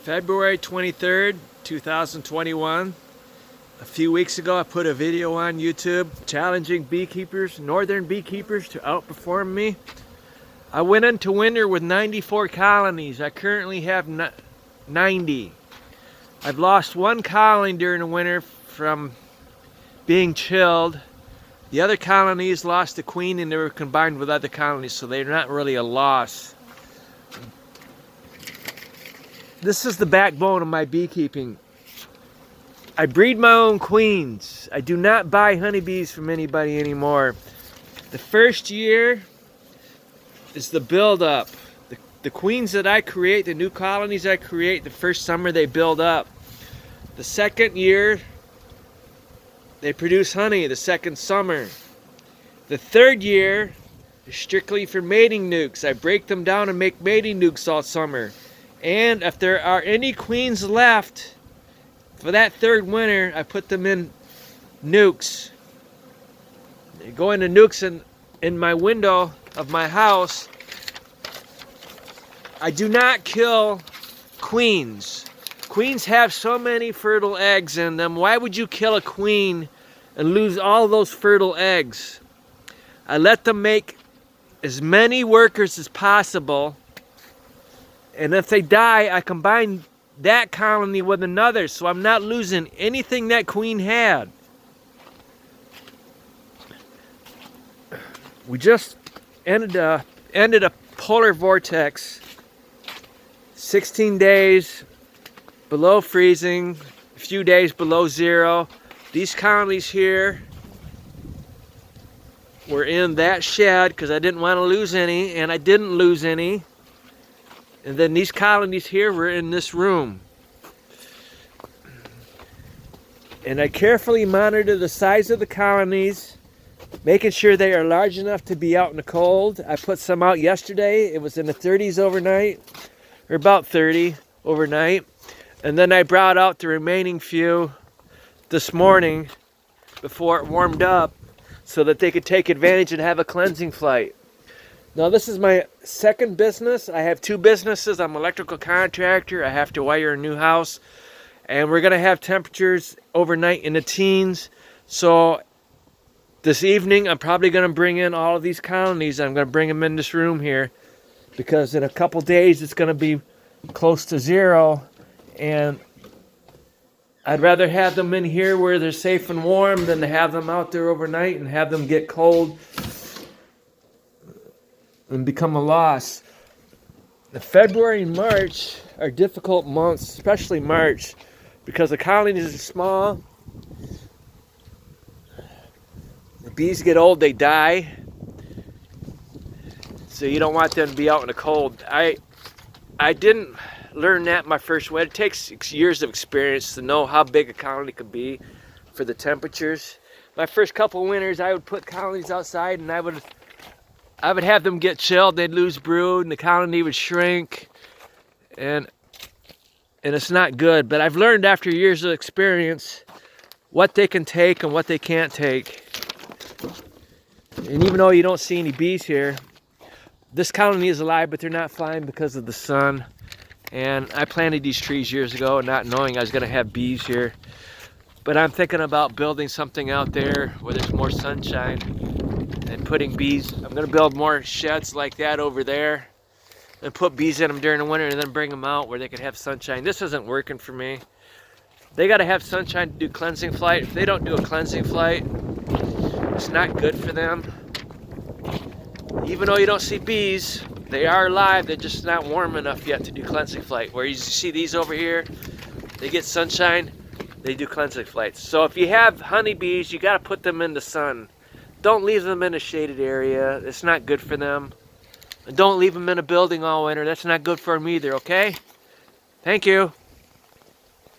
February 23rd, 2021. A few weeks ago I put a video on YouTube challenging beekeepers, northern beekeepers, to outperform me. I went into winter with 94 colonies. I currently have 90. I've lost one colony during the winter from being chilled. The other colonies lost the queen and they were combined with other colonies, so they're not really a loss. This is the backbone of my beekeeping. I breed my own queens. I do not buy honeybees from anybody anymore. The first year is the build-up. The queens that I create, the new colonies I create, the first summer they build up. The second year, they produce honey the second summer. The third year is strictly for mating nucs. I break them down and make mating nucs all summer. And if there are any queens left for that third winter, I put them in nucs. They go into nucs in my window of my house. I do not kill queens. Queens have so many fertile eggs in them. Why would you kill a queen and lose all those fertile eggs? I let them make as many workers as possible. And if they die, I combine that colony with another, so I'm not losing anything that queen had. We just ended a polar vortex. 16 days below freezing, a few days below zero. These colonies here were in that shed because I didn't want to lose any, and I didn't lose any. And then these colonies here were in this room. And I carefully monitor the size of the colonies, making sure they are large enough to be out in the cold. I put some out yesterday. It was in the 30s overnight, or about 30 overnight. And then I brought out the remaining few this morning before it warmed up so that they could take advantage and have a cleansing flight. Now this is my second business. I have two businesses. I'm an electrical contractor. I have to wire a new house. And we're going to have temperatures overnight in the teens. So this evening I'm probably going to bring in all of these colonies. I'm going to bring them in this room here. Because in a couple days it's going to be close to zero. And I'd rather have them in here where they're safe and warm than to have them out there overnight and have them get cold and become a loss. The February and March are difficult months, especially March, because the colonies are small. The bees get old, they die. So you don't want them to be out in the cold. I didn't learn that my first winter. It takes years of experience to know how big a colony could be for the temperatures. My first couple winters, I would put colonies outside and I would have them get chilled. They'd lose brood and the colony would shrink, and it's not good. But I've learned after years of experience what they can take and what they can't take. And even though you don't see any bees here, this colony is alive, but they're not flying because of the sun. And I planted these trees years ago not knowing I was going to have bees here. But I'm thinking about building something out there where there's more sunshine and putting bees. I'm going to build more sheds like that over there and put bees in them during the winter and then bring them out where they could have sunshine. This isn't working for me. They got to have sunshine to do cleansing flight. If they don't do a cleansing flight, it's not good for them. Even though you don't see bees, they are alive. They're just not warm enough yet to do cleansing flight. Where you see these over here, they get sunshine, they do cleansing flights. So if you have honeybees, you got to put them in the sun. Don't leave them in a shaded area. It's not good for them. And don't leave them in a building all winter. That's not good for them either, okay? Thank you.